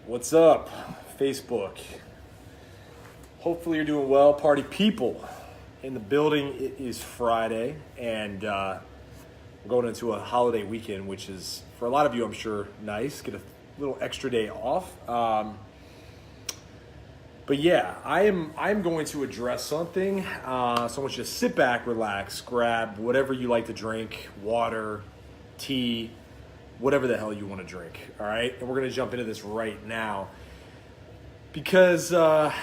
What's up, Facebook? Hopefully you're doing well, party people. In the building, it is Friday, and we're going into a holiday weekend, which is, for a lot of you, I'm sure, nice. Get a little extra day off. But yeah, I'm going to address something. So I want you to sit back, relax, grab whatever you like to drink, water, tea, whatever the hell you want to drink, all right? And we're going to jump into this right now because I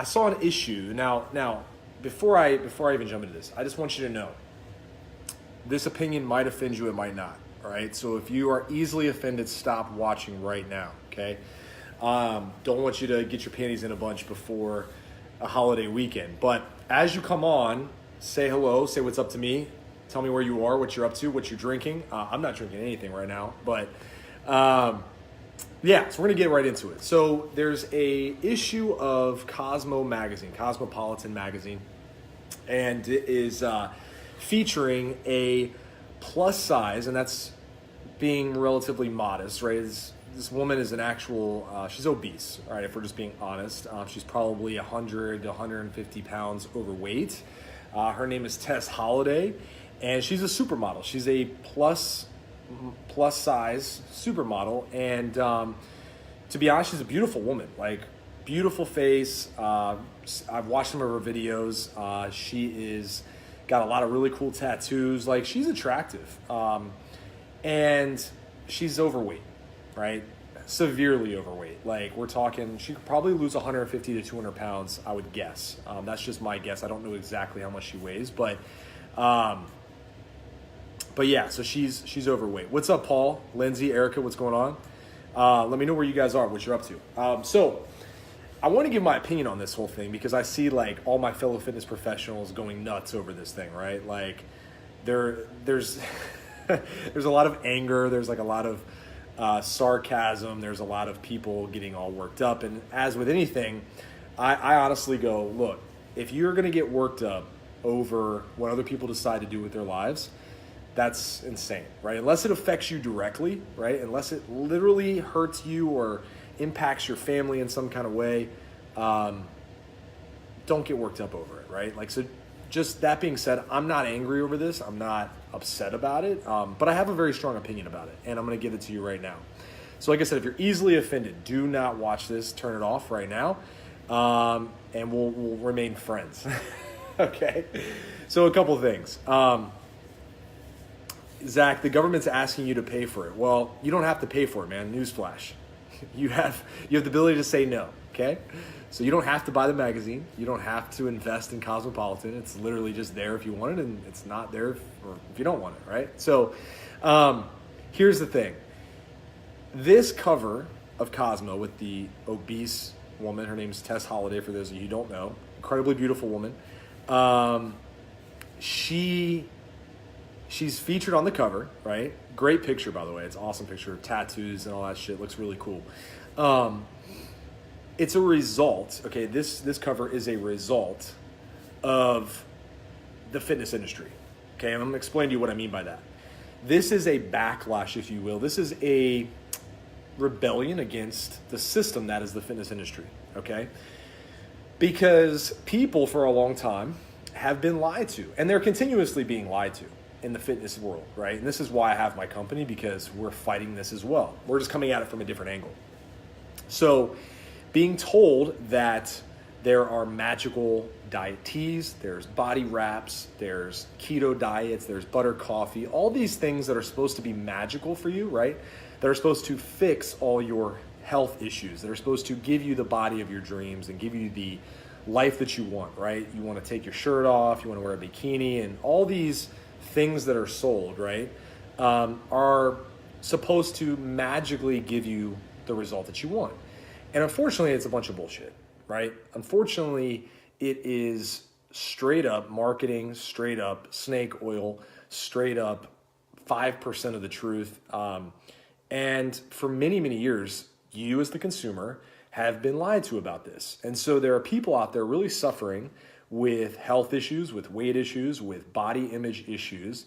saw an issue. Now, before I even jump into this, I just want you to know this opinion might offend you, it might not, all right? So if you are easily offended, stop watching right now, okay? Don't want you to get your panties in a bunch before a holiday weekend. But as you come on, say hello, say what's up to me. Tell me where you are, what you're up to, what you're drinking. I'm not drinking anything right now, but yeah, so we're gonna get right into it. So there's a issue of Cosmo magazine, Cosmopolitan magazine, and it is featuring a plus size, and that's being relatively modest, right? This woman is an actual, she's obese, all right, if we're just being honest. She's probably 100 to 150 pounds overweight. Her name is Tess Holliday. And she's a supermodel. She's a plus size supermodel. And to be honest, she's a beautiful woman. Like, beautiful face. I've watched some of her videos. She is got a lot of really cool tattoos. Like, she's attractive. And she's overweight, right? Severely overweight. Like, we're talking, she could probably lose 150 to 200 pounds, I would guess. That's just my guess. I don't know exactly how much she weighs, but yeah, so she's overweight. What's up, Paul, Lindsay, Erica? What's going on? Let me know where you guys are, what you're up to. So I want to give my opinion on this whole thing because I see like all my fellow fitness professionals going nuts over this thing, right? Like there's there's a lot of anger. There's like a lot of sarcasm. There's a lot of people getting all worked up. And as with anything, I honestly go, look, if you're going to get worked up over what other people decide to do with their lives, that's insane, right? Unless it affects you directly, right? Unless it literally hurts you or impacts your family in some kind of way, don't get worked up over it, right? Like, so just that being said, I'm not angry over this. I'm not upset about it, but I have a very strong opinion about it, and I'm going to give it to you right now. So like I said, if you're easily offended, do not watch this. Turn it off right now, and we'll remain friends. Okay? So a couple of things. Zach, the government's asking you to pay for it. Well, you don't have to pay for it, man. Newsflash. You have the ability to say no, okay? So you don't have to buy the magazine. You don't have to invest in Cosmopolitan. It's literally just there if you want it, and it's not there if you don't want it, right? So here's the thing. This cover of Cosmo with the obese woman, her name's Tess Holliday, for those of you who don't know, incredibly beautiful woman. She's featured on the cover, right? Great picture, by the way. It's an awesome picture. Tattoos and all that shit. Looks really cool. It's a result, okay? This cover is a result of the fitness industry, okay? And I'm going to explain to you what I mean by that. This is a backlash, if you will. This is a rebellion against the system that is the fitness industry, okay? Because people, for a long time, have been lied to, and they're continuously being lied to in the fitness world, right? And this is why I have my company, because we're fighting this as well. We're just coming at it from a different angle. So being told that there are magical diet teas, there's body wraps, there's keto diets, there's butter coffee, all these things that are supposed to be magical for you, right? That are supposed to fix all your health issues, that are supposed to give you the body of your dreams and give you the life that you want, right? You want to take your shirt off, you want to wear a bikini, and all these things that are sold, right, are supposed to magically give you the result that you want. And unfortunately, it's a bunch of bullshit, right? Unfortunately, it is straight up marketing, straight up snake oil, straight up 5% of the truth. And for many, many years, you as the consumer have been lied to about this. And so there are people out there really suffering with health issues, with weight issues, with body image issues,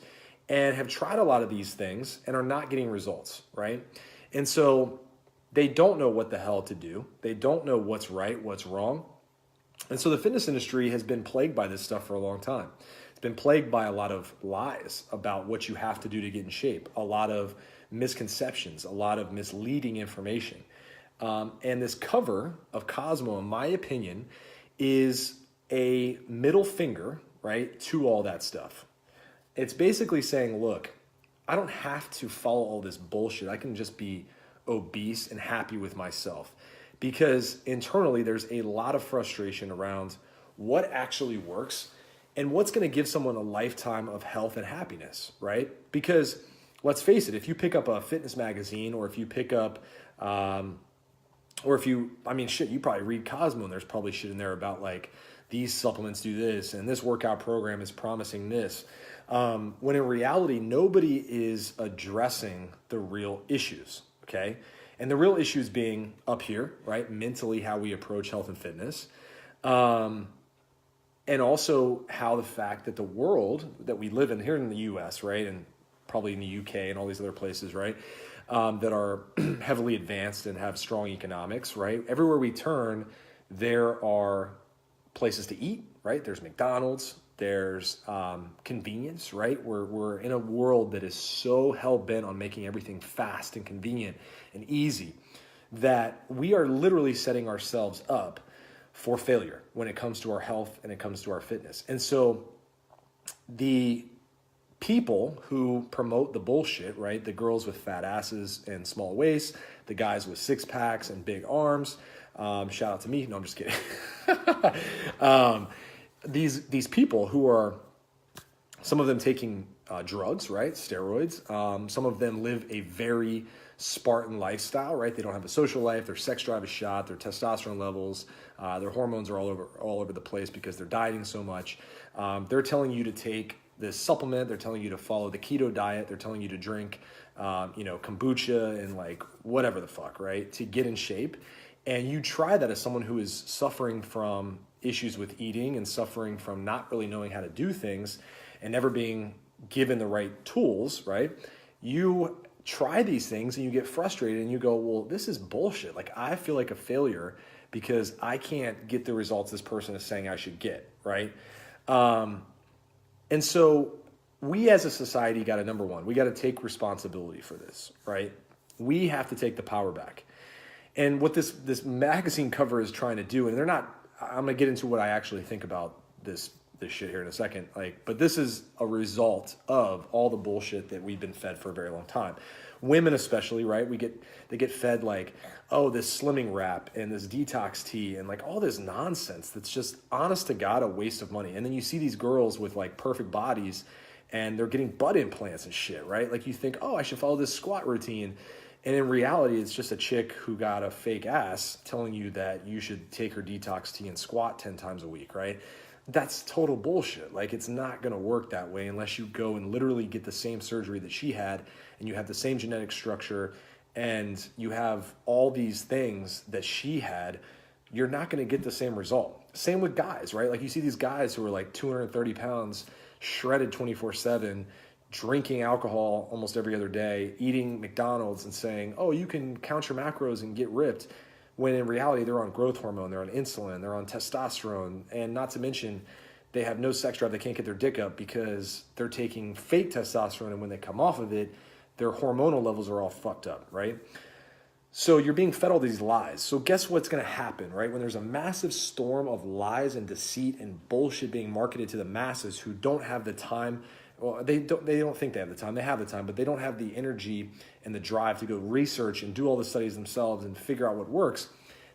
and have tried a lot of these things and are not getting results, right? And so They don't know what the hell to do. They don't know what's right, what's wrong. And so the fitness industry has been plagued by this stuff for a long time. It's been plagued by a lot of lies about what you have to do to get in shape, a lot of misconceptions, a lot of misleading information. And this cover of Cosmo, in my opinion, is a middle finger, right, to all that stuff. It's basically saying, look, I don't have to follow all this bullshit. I can just be obese and happy with myself. Because internally, there's a lot of frustration around what actually works and what's going to give someone a lifetime of health and happiness, right? Because let's face it, if you pick up a fitness magazine or if you pick up, you probably read Cosmo and there's probably shit in there about like these supplements do this and this workout program is promising this. When in reality, nobody is addressing the real issues, okay? And the real issues being up here, right? Mentally, how we approach health and fitness. And also how the fact that the world that we live in here in the US, right? And probably in the UK and all these other places, right? That are heavily advanced and have strong economics, right? Everywhere we turn, there are places to eat, right? There's McDonald's, there's convenience, right? We're in a world that is so hell-bent on making everything fast and convenient and easy that we are literally setting ourselves up for failure when it comes to our health and it comes to our fitness. And so the people who promote the bullshit, right? The girls with fat asses and small waists, the guys with six packs and big arms. Shout out to me. No, I'm just kidding. These people who are, some of them taking drugs, right? Steroids. Some of them live a very Spartan lifestyle, right? They don't have a social life. Their sex drive is shot. Their testosterone levels, their hormones are all over the place because they're dieting so much. They're telling you to take this supplement. They're telling you to follow the keto diet. They're telling you to drink, kombucha and like whatever the fuck, right? To get in shape. And you try that as someone who is suffering from issues with eating and suffering from not really knowing how to do things and never being given the right tools, right? You try these things and you get frustrated and you go, well, this is bullshit. Like I feel like a failure because I can't get the results this person is saying I should get, right? And so we as a society got to, number one, we got to take responsibility for this, right? We have to take the power back. And what this magazine cover is trying to do, and they're not, I'm going to get into what I actually think about this shit here in a second, but this is a result of all the bullshit that we've been fed for a very long time. Women especially, right? They get fed like, oh, this slimming wrap and this detox tea and like all this nonsense that's just honest to God a waste of money. And then you see these girls with like perfect bodies and they're getting butt implants and shit, right? Like you think, oh, I should follow this squat routine. And in reality, it's just a chick who got a fake ass telling you that you should take her detox tea and squat 10 times a week, right? That's total bullshit. Like, it's not going to work that way unless you go and literally get the same surgery that she had and you have the same genetic structure and you have all these things that she had. You're not going to get the same result. Same with guys, right? Like, you see these guys who are like 230 pounds, shredded 24/7, drinking alcohol almost every other day, eating McDonald's and saying, oh, you can count your macros and get ripped, when in reality they're on growth hormone, they're on insulin, they're on testosterone, and not to mention they have no sex drive, they can't get their dick up because they're taking fake testosterone, and when they come off of it, their hormonal levels are all fucked up, right? So you're being fed all these lies. So guess what's going to happen, right? When there's a massive storm of lies and deceit and bullshit being marketed to the masses who don't have the time. Well, they don't think they have the time. They have the time, but they don't have the energy and the drive to go research and do all the studies themselves and figure out what works.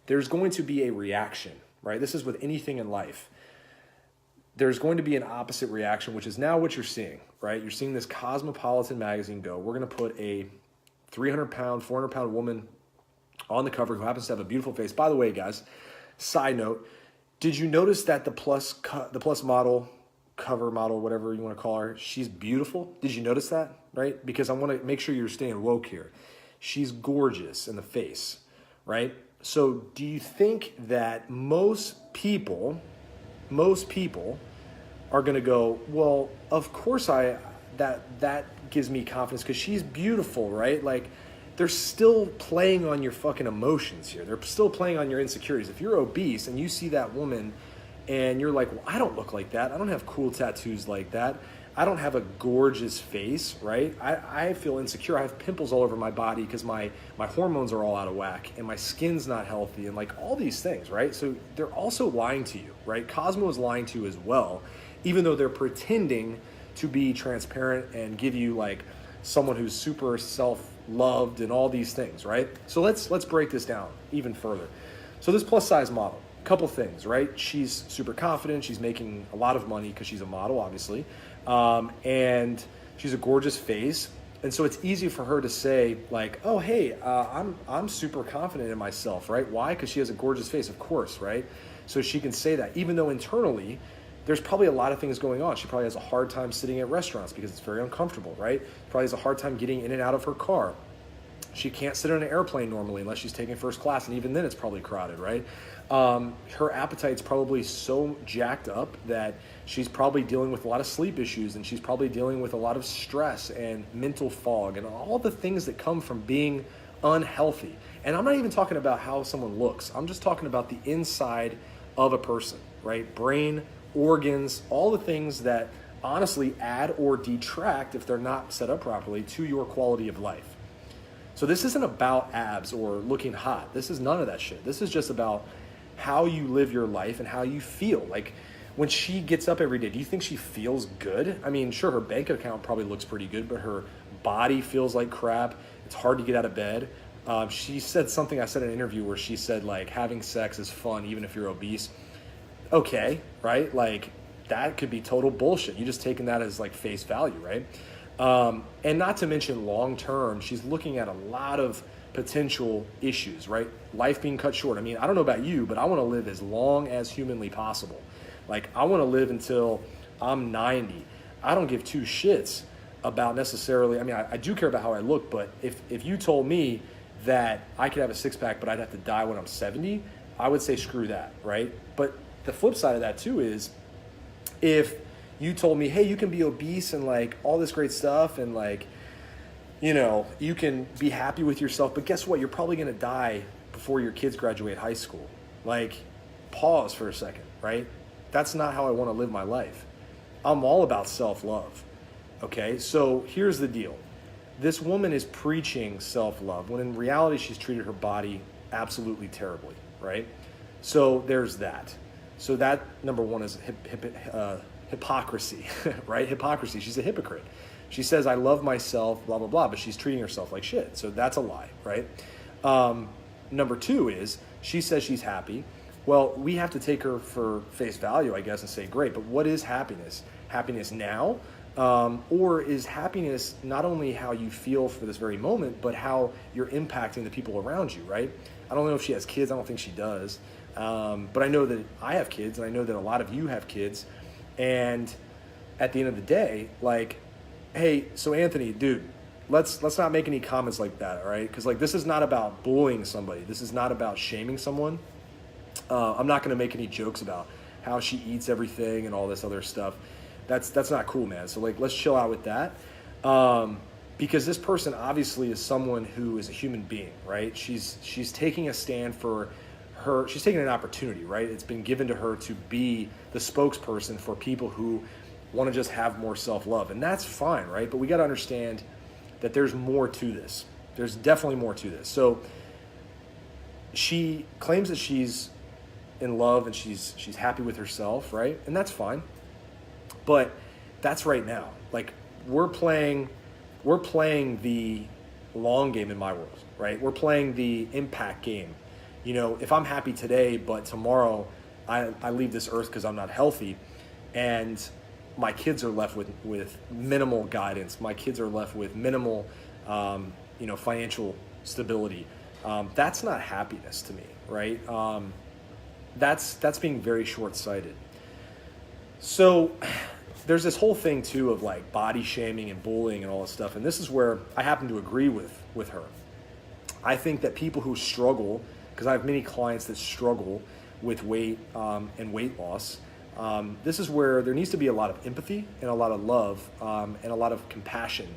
There's going to be a reaction, right? This is with anything in life. There's going to be an opposite reaction, which is now what you're seeing, right? You're seeing this Cosmopolitan magazine go, we're going to put a 300-pound, 400-pound woman on the cover who happens to have a beautiful face. By the way, guys, side note, did you notice that the plus model, cover model, whatever you want to call her, she's beautiful? Did you notice that, right? Because I want to make sure you're staying woke here. She's gorgeous in the face, right? So do you think that most people are going to go, well, of course that gives me confidence because she's beautiful, right? Like, they're still playing on your fucking emotions here. They're still playing on your insecurities. If you're obese and you see that woman and you're like, well, I don't look like that. I don't have cool tattoos like that. I don't have a gorgeous face, right? I feel insecure. I have pimples all over my body because my hormones are all out of whack and my skin's not healthy and like all these things, right? So they're also lying to you, right? Cosmo is lying to you as well, even though they're pretending to be transparent and give you like someone who's super self-loved and all these things, right? So let's break this down even further. So this plus size model, couple things, right? She's super confident. She's making a lot of money because she's a model, obviously. And she's a gorgeous face. And so it's easy for her to say like, oh, hey, I'm super confident in myself, right? Why? Because she has a gorgeous face, of course, right? So she can say that, even though internally there's probably a lot of things going on. She probably has a hard time sitting at restaurants because it's very uncomfortable, right? Probably has a hard time getting in and out of her car. She can't sit on an airplane normally unless she's taking first class, and even then it's probably crowded, right? Her appetite's probably so jacked up that she's probably dealing with a lot of sleep issues, and she's probably dealing with a lot of stress and mental fog and all the things that come from being unhealthy. And I'm not even talking about how someone looks. I'm just talking about the inside of a person, right? Brain, organs, all the things that honestly add or detract, if they're not set up properly, to your quality of life. So this isn't about abs or looking hot. This is none of that shit. This is just about how you live your life and how you feel. Like when she gets up every day, do you think she feels good? I mean, sure, her bank account probably looks pretty good, but her body feels like crap. It's hard to get out of bed. She said something, I said in an interview where she said like having sex is fun even if you're obese. Okay, right? Like that could be total bullshit. You just taking that as like face value, right? And not to mention long term, she's looking at a lot of potential issues, right? Life being cut short. I mean, I don't know about you, but I want to live as long as humanly possible. Like I want to live until I'm 90. I don't give two shits about necessarily, I mean, I do care about how I look, but if you told me that I could have a six pack, but I'd have to die when I'm 70, I would say screw that, right? But the flip side of that too is if you told me, hey, you can be obese and like all this great stuff and like, you know, you can be happy with yourself, but guess what? You're probably going to die before your kids graduate high school. Like, pause for a second, right? That's not how I want to live my life. I'm all about self-love, okay? So here's the deal. This woman is preaching self-love when in reality she's treated her body absolutely terribly, right? So there's that. So that, number one, is hypocrisy, right? Hypocrisy. She's a hypocrite. She says, I love myself, blah, blah, blah, but she's treating herself like shit. So that's a lie, right? Number two is she says she's happy. Well, we have to take her for face value, I guess, and say, great, but what is happiness? Happiness now? Or is happiness not only how you feel for this very moment, but how you're impacting the people around you, right? I don't know if she has kids. I don't think she does. But I know that I have kids, and I know that a lot of you have kids. And at the end of the day, like, hey, so Anthony, dude, let's not make any comments like that, all right? Because like this is not about bullying somebody. This is not about shaming someone. I'm not going to make any jokes about how she eats everything and all this other stuff. That's not cool, man. So like, let's chill out with that. Because this person obviously is someone who is a human being, right? She's taking a stand for her. She's taking an opportunity, right? It's been given to her to be the spokesperson for people who want to just have more self-love. And that's fine, right? But we got to understand that there's more to this. There's definitely more to this. So she claims that she's in love and she's happy with herself, right? And that's fine. But that's right now. Like we're playing the long game in my world, right? We're playing the impact game. You know, if I'm happy today, but tomorrow I leave this earth because I'm not healthy, and my kids are left with minimal guidance. My kids are left with minimal, financial stability. That's not happiness to me, right? That's being very short-sighted. So there's this whole thing too of like body shaming and bullying and all this stuff. And this is where I happen to agree with her. I think that people who struggle, because I have many clients that struggle with weight and weight loss, this is where there needs to be a lot of empathy and a lot of love and a lot of compassion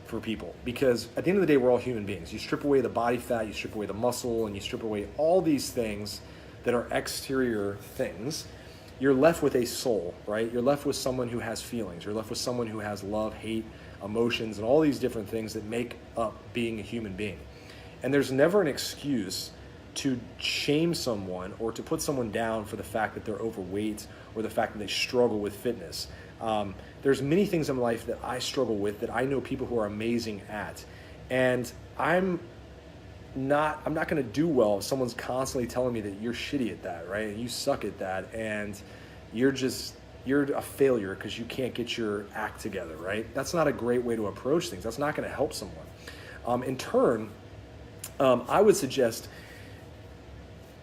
for people, because at the end of the day, we're all human beings. You strip away the body fat, you strip away the muscle, and you strip away all these things that are exterior things. You're left with a soul, right? You're left with someone who has feelings. You're left with someone who has love, hate, emotions, and all these different things that make up being a human being. And there's never an excuse to shame someone or to put someone down for the fact that they're overweight or the fact that they struggle with fitness. There's many things in life that I struggle with that I know people who are amazing at. And I'm not going to do well if someone's constantly telling me that you're shitty at that, right? And you suck at that, and you're a failure because you can't get your act together, right? That's not a great way to approach things. That's not going to help someone. In turn, I would suggest,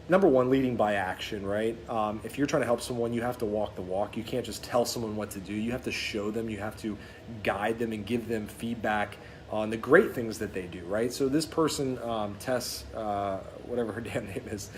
number one, leading by action, right? If you're trying to help someone, you have to walk the walk. You can't just tell someone what to do. You have to show them. You have to guide them and give them feedback on the great things that they do, right? So this person, Tess, whatever her damn name is,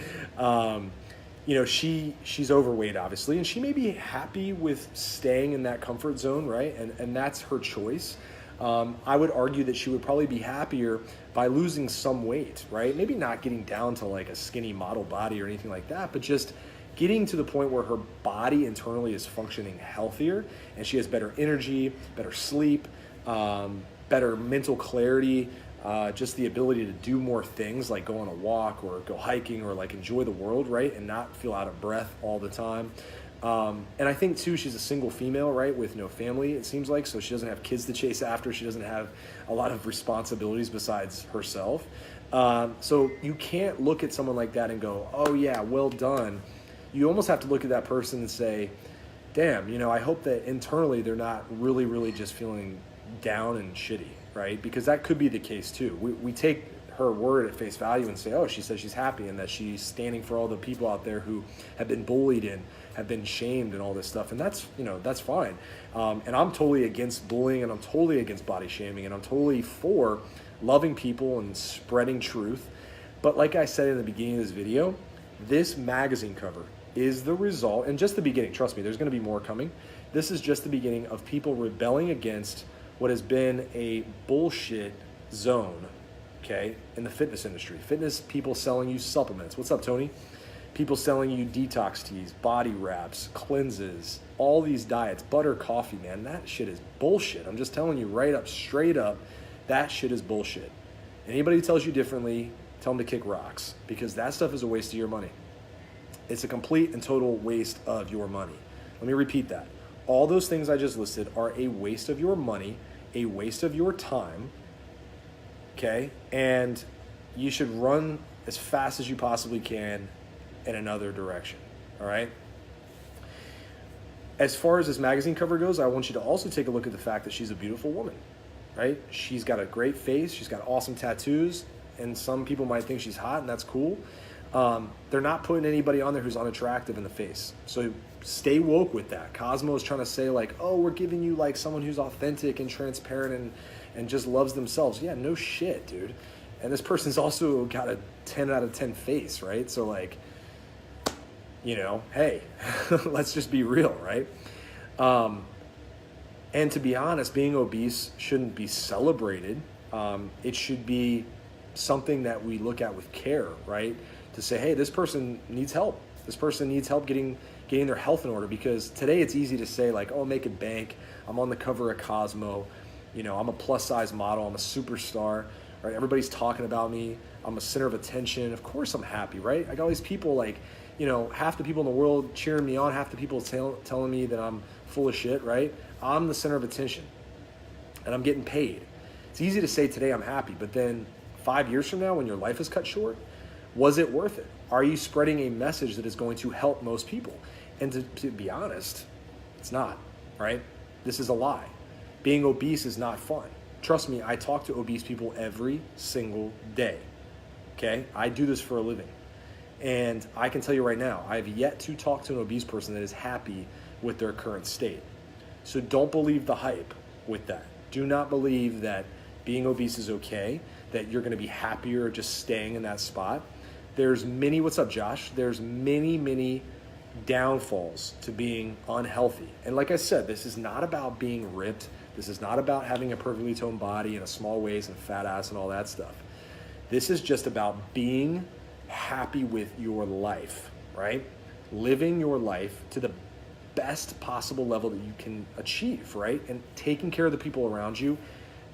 she's overweight, obviously, and she may be happy with staying in that comfort zone, right? And that's her choice. I would argue that she would probably be happier by losing some weight, right? Maybe not getting down to like a skinny model body or anything like that, but just getting to the point where her body internally is functioning healthier and she has better energy, better sleep, better mental clarity, just the ability to do more things like go on a walk or go hiking or like enjoy the world, right? And not feel out of breath all the time. And I think too, she's a single female, right? With no family, it seems like. So she doesn't have kids to chase after. She doesn't have a lot of responsibilities besides herself. So you can't look at someone like that and go, oh yeah, well done. You almost have to look at that person and say, damn, I hope that internally they're not really, really just feeling down and shitty, right? Because that could be the case too. We take her word at face value and say, oh, she says she's happy and that she's standing for all the people out there who have been bullied and have been shamed and all this stuff. And that's fine. And I'm totally against bullying, and I'm totally against body shaming, and I'm totally for loving people and spreading truth. But like I said in the beginning of this video, this magazine cover is the result, and just the beginning, trust me, there's going to be more coming. This is just the beginning of people rebelling against what has been a bullshit zone, okay, in the fitness industry. Fitness people selling you supplements. What's up, Tony? People selling you detox teas, body wraps, cleanses, all these diets, butter, coffee, man. That shit is bullshit. I'm just telling you right up, straight up, that shit is bullshit. Anybody who tells you differently, tell them to kick rocks, because that stuff is a waste of your money. It's a complete and total waste of your money. Let me repeat that. All those things I just listed are a waste of your money, a waste of your time, okay? And you should run as fast as you possibly can in another direction, all right? As far as this magazine cover goes, I want you to also take a look at the fact that she's a beautiful woman, right? She's got a great face, she's got awesome tattoos, and some people might think she's hot, and that's cool. They're not putting anybody on there who's unattractive in the face. So stay woke with that. Cosmo is trying to say like, oh, we're giving you like someone who's authentic and transparent and just loves themselves. Yeah, no shit, dude. And this person's also got a 10 out of 10 face, right? So like, hey, let's just be real, right? And to be honest, being obese shouldn't be celebrated. It should be something that we look at with care, right? To say, hey, this person needs help. This person needs help getting their health in order, because today it's easy to say like, oh, make it bank. I'm on the cover of Cosmo. I'm a plus size model. I'm a superstar, right? Everybody's talking about me. I'm a center of attention. Of course I'm happy, right? I got all these people like, half the people in the world cheering me on, half the people telling me that I'm full of shit, right? I'm the center of attention and I'm getting paid. It's easy to say today I'm happy, but then 5 years from now when your life is cut short, was it worth it? Are you spreading a message that is going to help most people? And to be honest, it's not, right? This is a lie. Being obese is not fun. Trust me, I talk to obese people every single day, okay? I do this for a living. And I can tell you right now, I have yet to talk to an obese person that is happy with their current state. So don't believe the hype with that. Do not believe that being obese is okay, that you're gonna be happier just staying in that spot. What's up, Josh? There's many downfalls to being unhealthy. And like I said, this is not about being ripped. This is not about having a perfectly toned body and a small waist and a fat ass and all that stuff. This is just about being happy with your life, right? Living your life to the best possible level that you can achieve, right? And taking care of the people around you,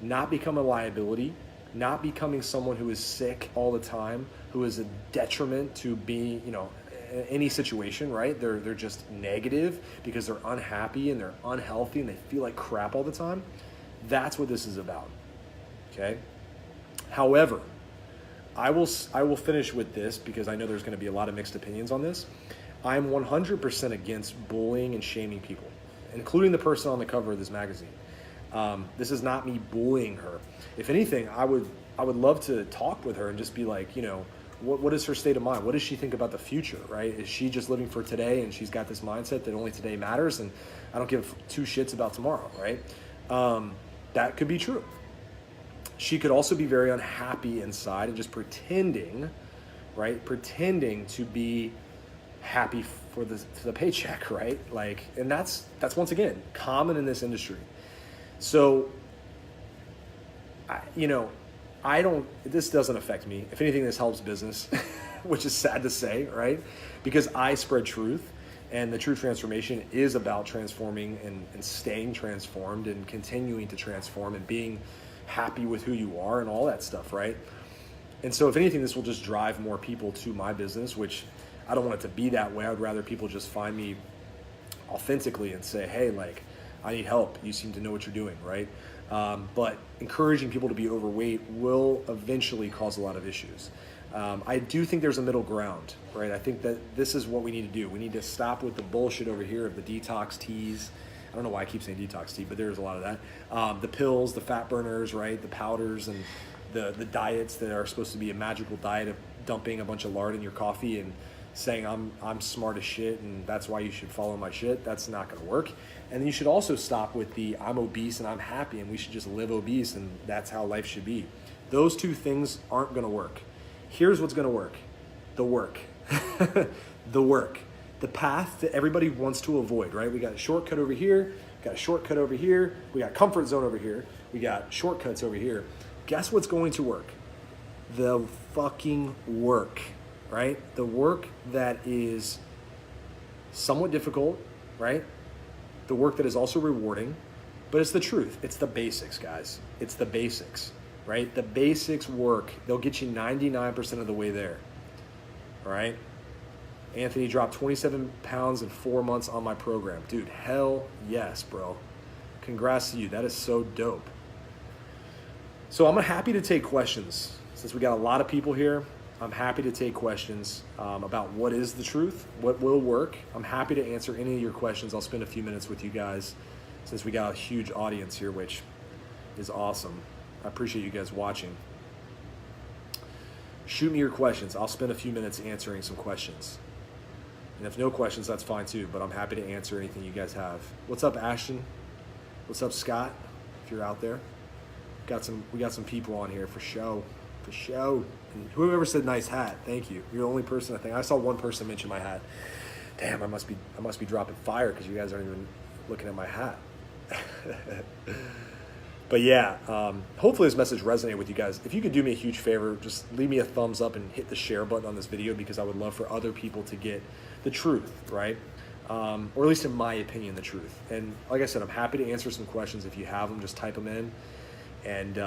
not become a liability, not becoming someone who is sick all the time, who is a detriment to any situation, right? They're just negative because they're unhappy and they're unhealthy and they feel like crap all the time. That's what this is about, okay? However, I will finish with this because I know there's going to be a lot of mixed opinions on this. I'm 100% against bullying and shaming people, including the person on the cover of this magazine. This is not me bullying her. If anything, I would love to talk with her and just be like, what is her state of mind? What does she think about the future, right? Is she just living for today and she's got this mindset that only today matters and I don't give two shits about tomorrow, right? That could be true. She could also be very unhappy inside and just pretending, right? Pretending to be happy for the paycheck, right? Like, and that's once again common in this industry. So, this doesn't affect me. If anything, this helps business, which is sad to say, right? Because I spread truth, and the true transformation is about transforming and staying transformed and continuing to transform and being happy with who you are and all that stuff, right? And so if anything, this will just drive more people to my business, which I don't want it to be that way. I'd rather people just find me authentically and say, hey, like, I need help. You seem to know what you're doing, right? But encouraging people to be overweight will eventually cause a lot of issues. I do think there's a middle ground, right? I think that this is what we need to do. We need to stop with the bullshit over here of the detox teas. I don't know why I keep saying detox tea, but there's a lot of that. The pills, the fat burners, right? The powders and the diets that are supposed to be a magical diet of dumping a bunch of lard in your coffee and saying I'm smart as shit and that's why you should follow my shit. That's not going to work. And then you should also stop with the I'm obese and I'm happy and we should just live obese and that's how life should be. Those two things aren't going to work. Here's what's going to work. The work. The work. The path that everybody wants to avoid, right? We got a shortcut over here, got a shortcut over here, we got comfort zone over here, we got shortcuts over here. Guess what's going to work? The fucking work, right? The work that is somewhat difficult, right? The work that is also rewarding, but it's the truth. It's the basics, guys. It's the basics, right? The basics work. They'll get you 99% of the way there, all right? Anthony dropped 27 pounds in 4 months on my program. Dude, hell yes, bro. Congrats to you. That is so dope. So I'm happy to take questions. Since we got a lot of people here, I'm happy to take questions about what is the truth, what will work. I'm happy to answer any of your questions. I'll spend a few minutes with you guys since we got a huge audience here, which is awesome. I appreciate you guys watching. Shoot me your questions. I'll spend a few minutes answering some questions. And if no questions, that's fine too, but I'm happy to answer anything you guys have. What's up, Ashton? What's up, Scott? If you're out there. We got some people on here for show. For show. And whoever said nice hat, thank you. You're the only person I saw one person mention my hat. Damn, I must be dropping fire because you guys aren't even looking at my hat. But yeah, hopefully this message resonated with you guys. If you could do me a huge favor, just leave me a thumbs up and hit the share button on this video because I would love for other people to get the truth, right? Or at least in my opinion, the truth. And like I said, I'm happy to answer some questions. If you have them, just type them in and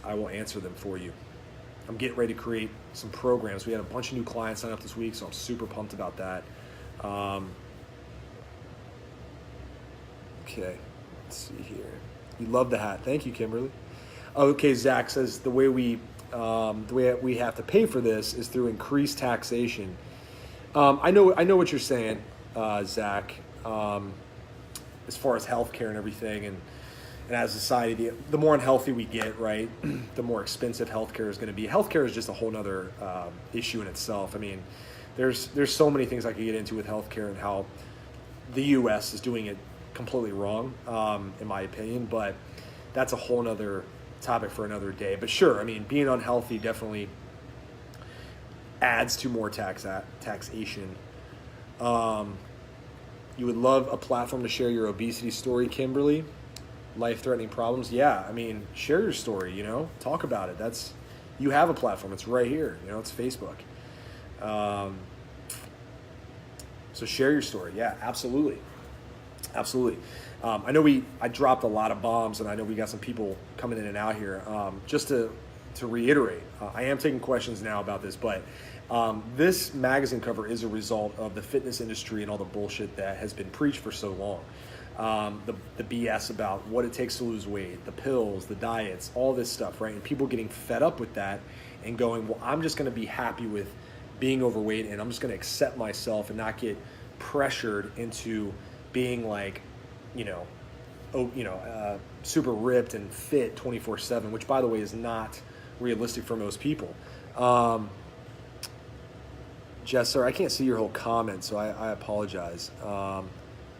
I will answer them for you. I'm getting ready to create some programs. We had a bunch of new clients sign up this week, so I'm super pumped about that. Okay, let's see here. You love the hat. Thank you, Kimberly. Okay, Zach says the way we have to pay for this is through increased taxation. I know what you're saying, Zach. As far as healthcare and everything, and as a society, the more unhealthy we get, right, the more expensive healthcare is going to be. Healthcare is just a whole nother issue in itself. I mean, there's so many things I could get into with healthcare and how the U.S. is doing it completely wrong, in my opinion, but that's a whole nother topic for another day. But sure, I mean, being unhealthy definitely adds to more taxation. You would love a platform to share your obesity story, Kimberly. life-threatening problems, yeah, I mean, share your story, talk about it. You have a platform. It's right here, it's Facebook. So share your story. Yeah, absolutely. Absolutely. I know I dropped a lot of bombs, and I know we got some people coming in and out here. Just to reiterate, I am taking questions now about this, but this magazine cover is a result of the fitness industry and all the bullshit that has been preached for so long. The BS about what it takes to lose weight, the pills, the diets, all this stuff, right? And people getting fed up with that and going, well, I'm just going to be happy with being overweight, and I'm just going to accept myself and not get pressured into being like, super ripped and fit 24/7, which, by the way, is not realistic for most people. Jess, sorry, I can't see your whole comment, so I apologize. I'll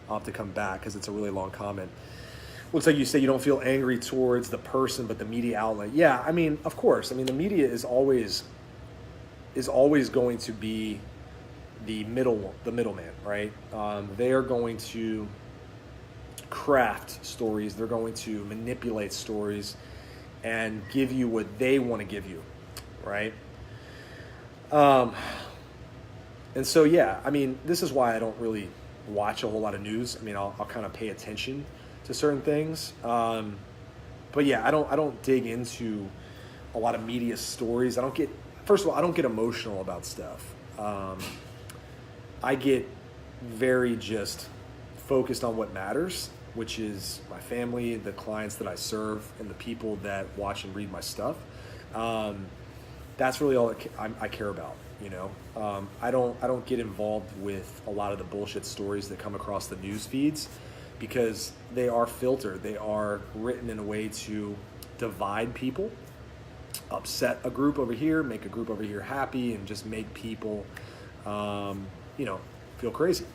have to come back because it's a really long comment. Looks like you say you don't feel angry towards the person, but the media outlet. Yeah, I mean, of course. I mean, the media is always going to be the middleman, right? They are going to craft stories. They're going to manipulate stories and give you what they want to give you, right? And so, yeah, I mean, this is why I don't really watch a whole lot of news. I mean, I'll kind of pay attention to certain things. But yeah, I don't dig into a lot of media stories. First of all, I don't get emotional about stuff. I get very just focused on what matters, which is my family, the clients that I serve, and the people that watch and read my stuff. That's really all I care about. I don't get involved with a lot of the bullshit stories that come across the news feeds because they are filtered. They are written in a way to divide people, upset a group over here, make a group over here happy, and just make people, feel crazy.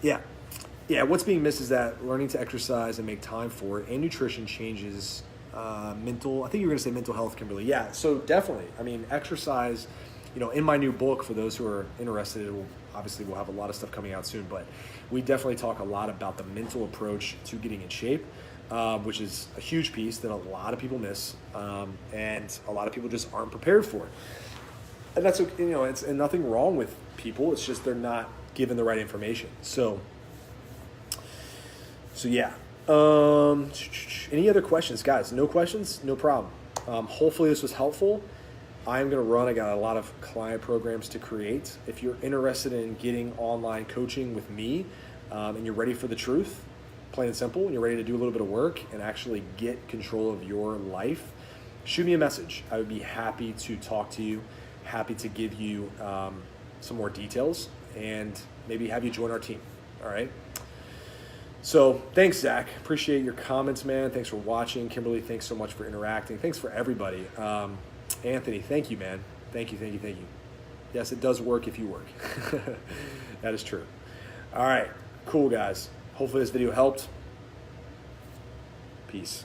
Yeah, what's being missed is that learning to exercise and make time for it, and nutrition changes I think you were going to say mental health, Kimberly. Yeah, so definitely. I mean, exercise, in my new book, for those who are interested, we'll have a lot of stuff coming out soon, but we definitely talk a lot about the mental approach to getting in shape, which is a huge piece that a lot of people miss, and a lot of people just aren't prepared for it. And that's, it's and nothing wrong with people. It's just they're not given the right information. So yeah. Any other questions, guys? No questions? No problem. Hopefully this was helpful. I got a lot of client programs to create. If you're interested in getting online coaching with me, and you're ready for the truth, plain and simple, and you're ready to do a little bit of work and actually get control of your life, shoot me a message. I would be happy to talk to you, happy to give you some more details, and maybe have you join our team. All right? So thanks, Zach. Appreciate your comments, man. Thanks for watching. Kimberly, thanks so much for interacting. Thanks for everybody. Anthony, thank you, man. Thank you. Yes, it does work if you work. That is true. All right. Cool, guys. Hopefully this video helped. Peace.